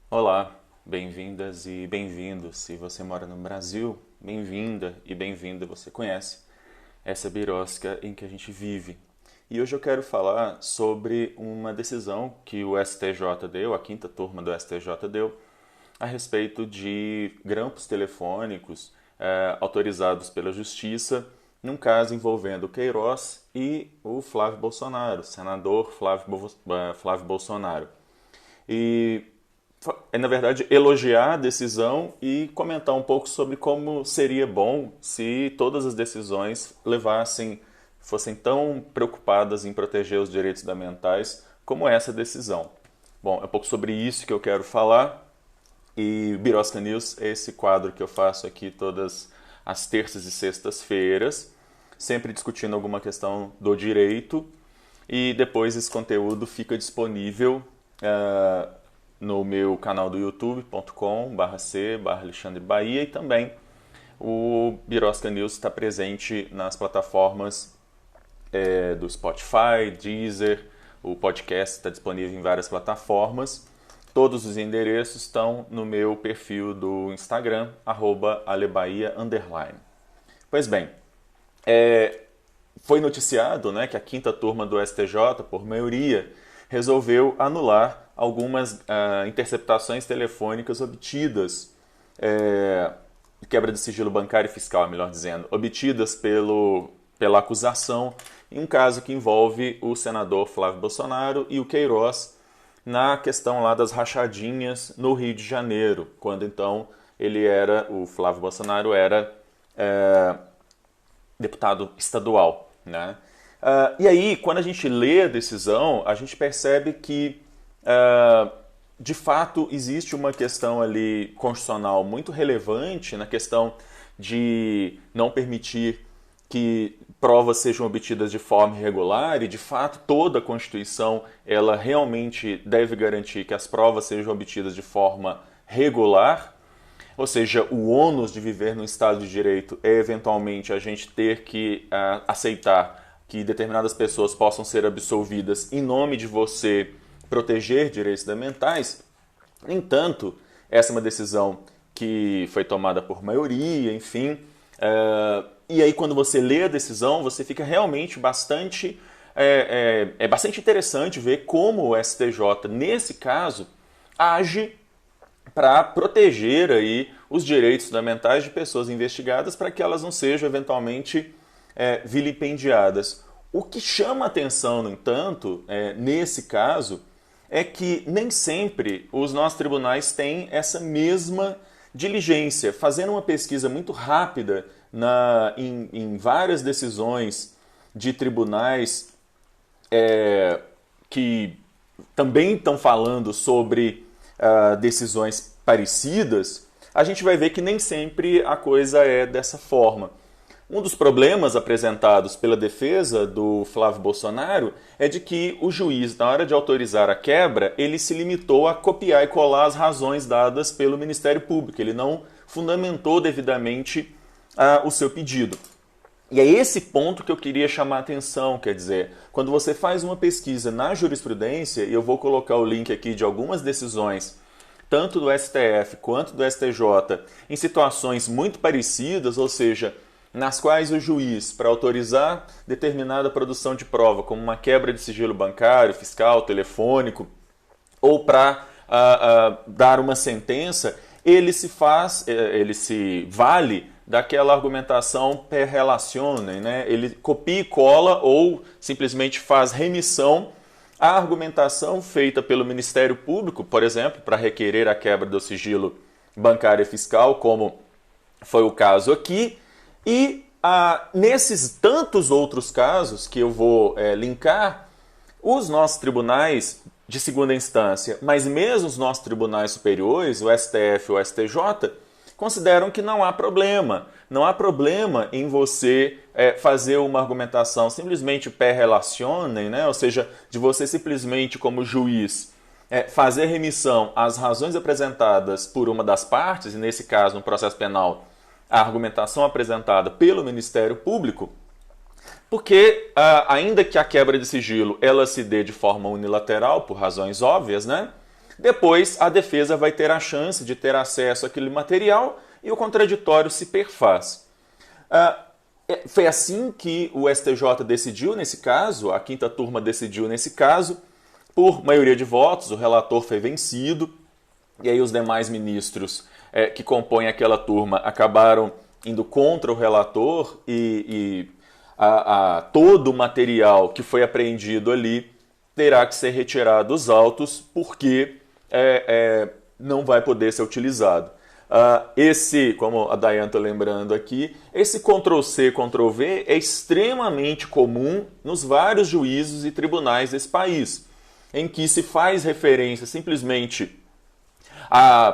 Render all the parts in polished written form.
Olá, bem-vindas e bem-vindos. Se você mora no Brasil, bem-vinda e bem-vindo. Você conhece essa birosca em que a gente vive. E hoje eu quero falar sobre uma decisão que o STJ deu, a quinta turma do STJ deu, a respeito de grampos telefônicos autorizados pela Justiça num caso envolvendo o Queiroz e o Flávio Bolsonaro, o senador Flávio Bolsonaro. E na verdade, elogiar a decisão e comentar um pouco sobre como seria bom se todas as decisões fossem tão preocupadas em proteger os direitos fundamentais como essa decisão. Bom, é um pouco sobre isso que eu quero falar. E Birosca News é esse quadro que eu faço aqui todas as terças e sextas-feiras, sempre discutindo alguma questão do direito. E depois esse conteúdo fica disponível no meu canal do youtube.com/c/Alexandre Bahia e também o Birosca News está presente nas plataformas do Spotify, Deezer, o podcast está disponível em várias plataformas. Todos os endereços estão no meu perfil do Instagram, @alebahia_. Pois bem, foi noticiado, né, que a quinta turma do STJ, por maioria, resolveu anular algumas interceptações telefônicas obtidas, quebra de sigilo bancário e fiscal, melhor dizendo, obtidas pela acusação em um caso que envolve o senador Flávio Bolsonaro e o Queiroz na questão lá das rachadinhas no Rio de Janeiro, quando então o Flávio Bolsonaro era deputado estadual, né? E aí, quando a gente lê a decisão, a gente percebe que, de fato, existe uma questão ali constitucional muito relevante na questão de não permitir que provas sejam obtidas de forma irregular e, de fato, toda a Constituição ela realmente deve garantir que as provas sejam obtidas de forma regular. Ou seja, o ônus de viver no Estado de Direito é, eventualmente, a gente ter que aceitar que determinadas pessoas possam ser absolvidas em nome de você proteger direitos fundamentais. No entanto, essa é uma decisão que foi tomada por maioria, enfim. E aí, quando você lê a decisão, você fica realmente bastante... É bastante interessante ver como o STJ, nesse caso, age para proteger aí os direitos fundamentais de pessoas investigadas para que elas não sejam eventualmente vilipendiadas. O que chama atenção, no entanto, nesse caso, é que nem sempre os nossos tribunais têm essa mesma diligência. Fazendo uma pesquisa muito rápida em várias decisões de tribunais que também estão falando sobre decisões parecidas, a gente vai ver que nem sempre a coisa é dessa forma. Um dos problemas apresentados pela defesa do Flávio Bolsonaro é de que o juiz, na hora de autorizar a quebra, ele se limitou a copiar e colar as razões dadas pelo Ministério Público. Ele não fundamentou devidamente o seu pedido. E é esse ponto que eu queria chamar a atenção, quer dizer, quando você faz uma pesquisa na jurisprudência, e eu vou colocar o link aqui de algumas decisões, tanto do STF quanto do STJ, em situações muito parecidas, ou seja, nas quais o juiz, para autorizar determinada produção de prova, como uma quebra de sigilo bancário, fiscal, telefônico, ou para dar uma sentença, ele se vale daquela argumentação per relationem, né? Ele copia e cola ou simplesmente faz remissão à argumentação feita pelo Ministério Público, por exemplo, para requerer a quebra do sigilo bancário e fiscal, como foi o caso aqui, e nesses tantos outros casos que eu vou linkar, os nossos tribunais de segunda instância, mas mesmo os nossos tribunais superiores, o STF e o STJ, consideram que não há problema. Não há problema em você fazer uma argumentação simplesmente per relationem, né? Ou seja, de você simplesmente, como juiz, fazer remissão às razões apresentadas por uma das partes, e nesse caso, no processo penal, a argumentação apresentada pelo Ministério Público, porque, ainda que a quebra de sigilo ela se dê de forma unilateral, por razões óbvias, né? depois a defesa vai ter a chance de ter acesso àquele material e o contraditório se perfaz. Foi assim que o STJ decidiu nesse caso, a quinta turma decidiu nesse caso, por maioria de votos, o relator foi vencido, e aí os demais ministros que compõem aquela turma acabaram indo contra o relator e todo o material que foi apreendido ali terá que ser retirado dos autos porque não vai poder ser utilizado. Como a Dayane está lembrando aqui, esse Ctrl+C, Ctrl+V é extremamente comum nos vários juízos e tribunais desse país, em que se faz referência simplesmente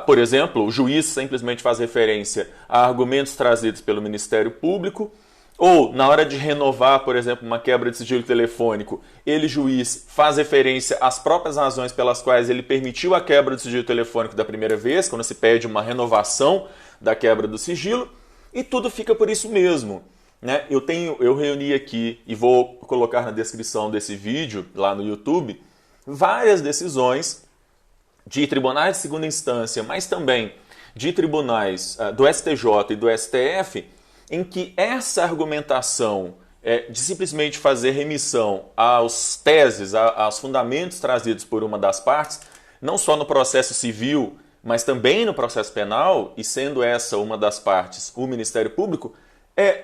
por exemplo, o juiz simplesmente faz referência a argumentos trazidos pelo Ministério Público, ou na hora de renovar, por exemplo, uma quebra de sigilo telefônico, ele, juiz, faz referência às próprias razões pelas quais ele permitiu a quebra do sigilo telefônico da primeira vez, quando se pede uma renovação da quebra do sigilo, e tudo fica por isso mesmo. Né? Eu reuni aqui, e vou colocar na descrição desse vídeo, lá no YouTube, várias decisões de tribunais de segunda instância, mas também de tribunais do STJ e do STF, em que essa argumentação de simplesmente fazer remissão às teses, aos fundamentos trazidos por uma das partes, não só no processo civil, mas também no processo penal, e sendo essa uma das partes o Ministério Público,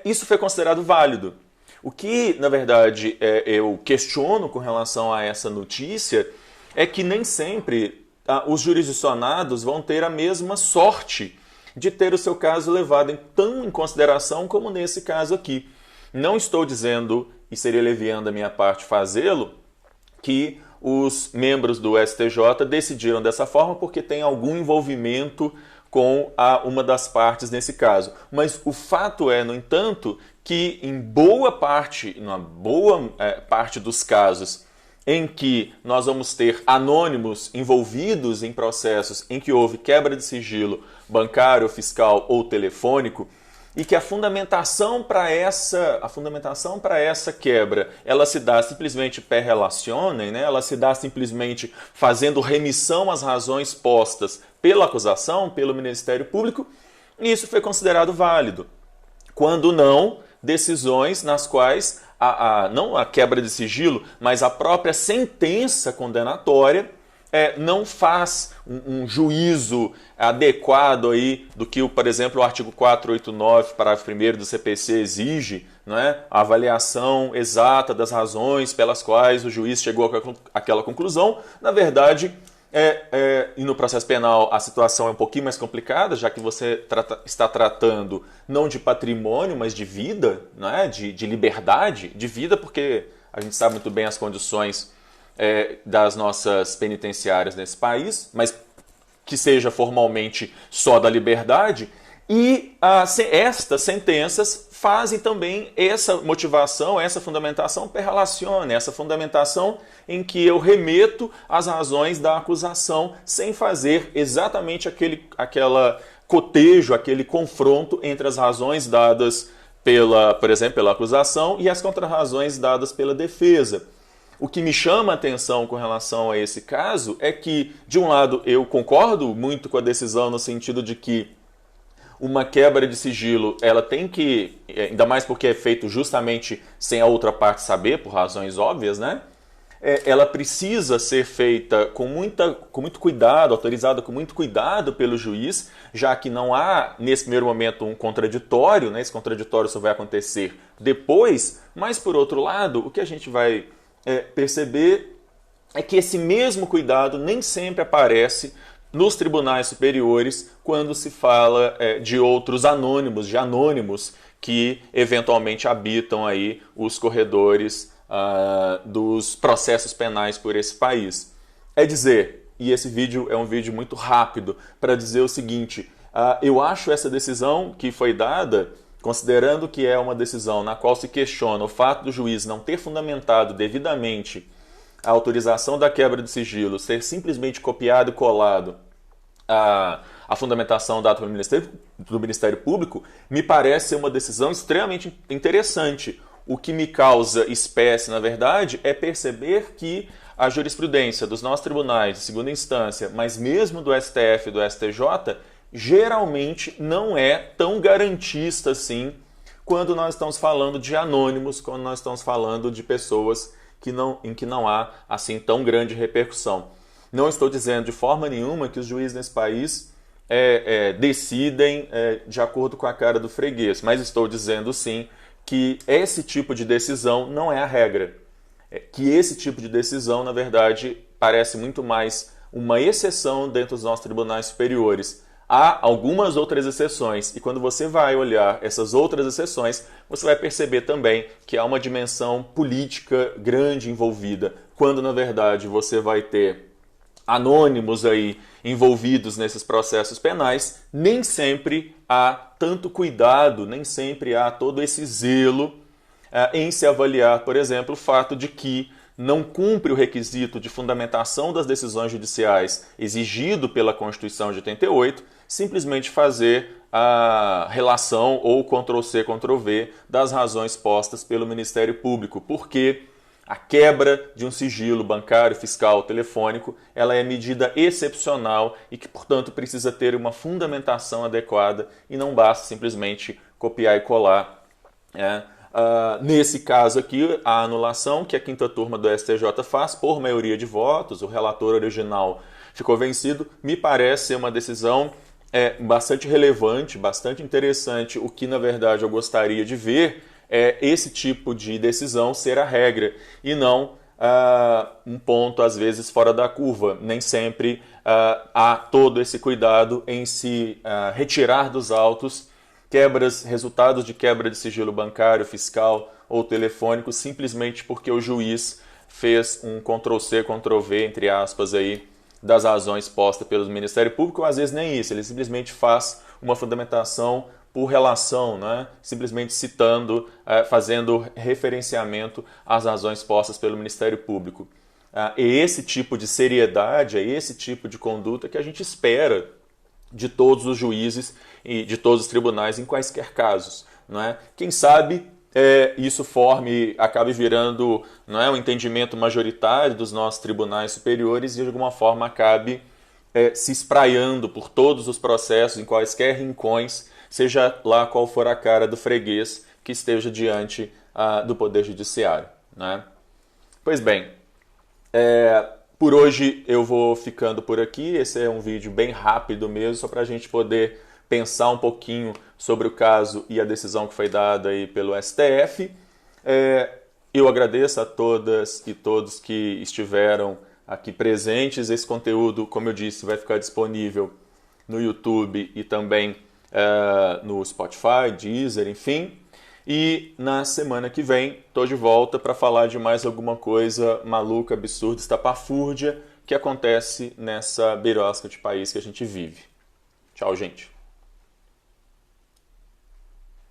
isso foi considerado válido. O que, na verdade, eu questiono com relação a essa notícia é que nem sempre os jurisdicionados vão ter a mesma sorte de ter o seu caso levado tão em consideração como nesse caso aqui. Não estou dizendo, e seria leviano da minha parte fazê-lo, que os membros do STJ decidiram dessa forma porque tem algum envolvimento com uma das partes nesse caso. Mas o fato é, no entanto, que em boa parte dos casos em que nós vamos ter anônimos envolvidos em processos em que houve quebra de sigilo bancário, fiscal ou telefônico, e que a fundamentação para essa quebra, ela se dá simplesmente per relationem, né? Ela se dá simplesmente fazendo remissão às razões postas pela acusação, pelo Ministério Público, e isso foi considerado válido. Quando não, decisões nas quais não a quebra de sigilo, mas a própria sentença condenatória não faz um juízo adequado aí do que, por exemplo, o artigo 489, parágrafo 1º do CPC exige, não é? A avaliação exata das razões pelas quais o juiz chegou àquela conclusão. Na verdade, e no processo penal a situação é um pouquinho mais complicada, já que você está tratando não de patrimônio, mas de vida, não é? de liberdade, de vida, porque a gente sabe muito bem as condições das nossas penitenciárias nesse país, mas que seja formalmente só da liberdade, e estas sentenças fazem também essa motivação, essa fundamentação per relationem, essa fundamentação em que eu remeto às razões da acusação sem fazer exatamente aquela cotejo, aquele confronto entre as razões dadas por exemplo, pela acusação e as contrarrazões dadas pela defesa. O que me chama a atenção com relação a esse caso é que, de um lado, eu concordo muito com a decisão no sentido de que uma quebra de sigilo, ela tem que, ainda mais porque é feito justamente sem a outra parte saber, por razões óbvias, né? Ela precisa ser feita com muito cuidado, autorizada com muito cuidado pelo juiz, já que não há, nesse primeiro momento, um contraditório, né? Esse contraditório só vai acontecer depois, mas, por outro lado, o que a gente vai perceber é que esse mesmo cuidado nem sempre aparece nos tribunais superiores quando se fala de outros anônimos, de anônimos que eventualmente habitam aí os corredores dos processos penais por esse país. É dizer, e esse vídeo é um vídeo muito rápido para dizer o seguinte, eu acho essa decisão que foi dada, considerando que é uma decisão na qual se questiona o fato do juiz não ter fundamentado devidamente a autorização da quebra de sigilo, ser simplesmente copiado e colado a fundamentação dada pelo Ministério Público, me parece ser uma decisão extremamente interessante. O que me causa espécie, na verdade, é perceber que a jurisprudência dos nossos tribunais de segunda instância, mas mesmo do STF e do STJ, geralmente não é tão garantista assim quando nós estamos falando de anônimos, quando nós estamos falando de pessoas em que não há assim tão grande repercussão. Não estou dizendo de forma nenhuma que os juízes nesse país decidem de acordo com a cara do freguês, mas estou dizendo sim que esse tipo de decisão não é a regra. Que esse tipo de decisão, na verdade, parece muito mais uma exceção dentro dos nossos tribunais superiores. Há algumas outras exceções, e quando você vai olhar essas outras exceções, você vai perceber também que há uma dimensão política grande envolvida, quando na verdade você vai ter anônimos aí envolvidos nesses processos penais, nem sempre há tanto cuidado, nem sempre há todo esse zelo em se avaliar, por exemplo, o fato de que não cumpre o requisito de fundamentação das decisões judiciais exigido pela Constituição de 88, simplesmente fazer a relação ou Ctrl+C, Ctrl+V das razões postas pelo Ministério Público, porque a quebra de um sigilo bancário, fiscal, telefônico, ela é medida excepcional e que, portanto, precisa ter uma fundamentação adequada e não basta simplesmente copiar e colar. Nesse caso aqui, a anulação que a quinta turma do STJ faz por maioria de votos, o relator original ficou vencido, me parece ser uma decisão bastante relevante, bastante interessante. O que, na verdade, eu gostaria de ver é esse tipo de decisão ser a regra e não um ponto, às vezes, fora da curva. Nem sempre há todo esse cuidado em se retirar dos autos resultados de quebra de sigilo bancário, fiscal ou telefônico, simplesmente porque o juiz fez um Ctrl+C, Ctrl+V, entre aspas, aí, das razões postas pelo Ministério Público, ou às vezes nem isso, ele simplesmente faz uma fundamentação por relação, né? Simplesmente citando, fazendo referenciamento às razões postas pelo Ministério Público. É esse tipo de seriedade, é esse tipo de conduta que a gente espera de todos os juízes e de todos os tribunais em quaisquer casos. Não é? Quem sabe isso acabe virando, não é, um entendimento majoritário dos nossos tribunais superiores e de alguma forma acabe se espraiando por todos os processos, em quaisquer rincões, seja lá qual for a cara do freguês que esteja diante do Poder Judiciário. Né? Pois bem, por hoje eu vou ficando por aqui. Esse é um vídeo bem rápido mesmo, só para a gente poder pensar um pouquinho sobre o caso e a decisão que foi dada aí pelo STF. Eu agradeço a todas e todos que estiveram aqui presentes. Esse conteúdo, como eu disse, vai ficar disponível no YouTube e também no Spotify, Deezer, enfim. E na semana que vem estou de volta para falar de mais alguma coisa maluca, absurda, estapafúrdia que acontece nessa beirosca de país que a gente vive. Tchau, gente.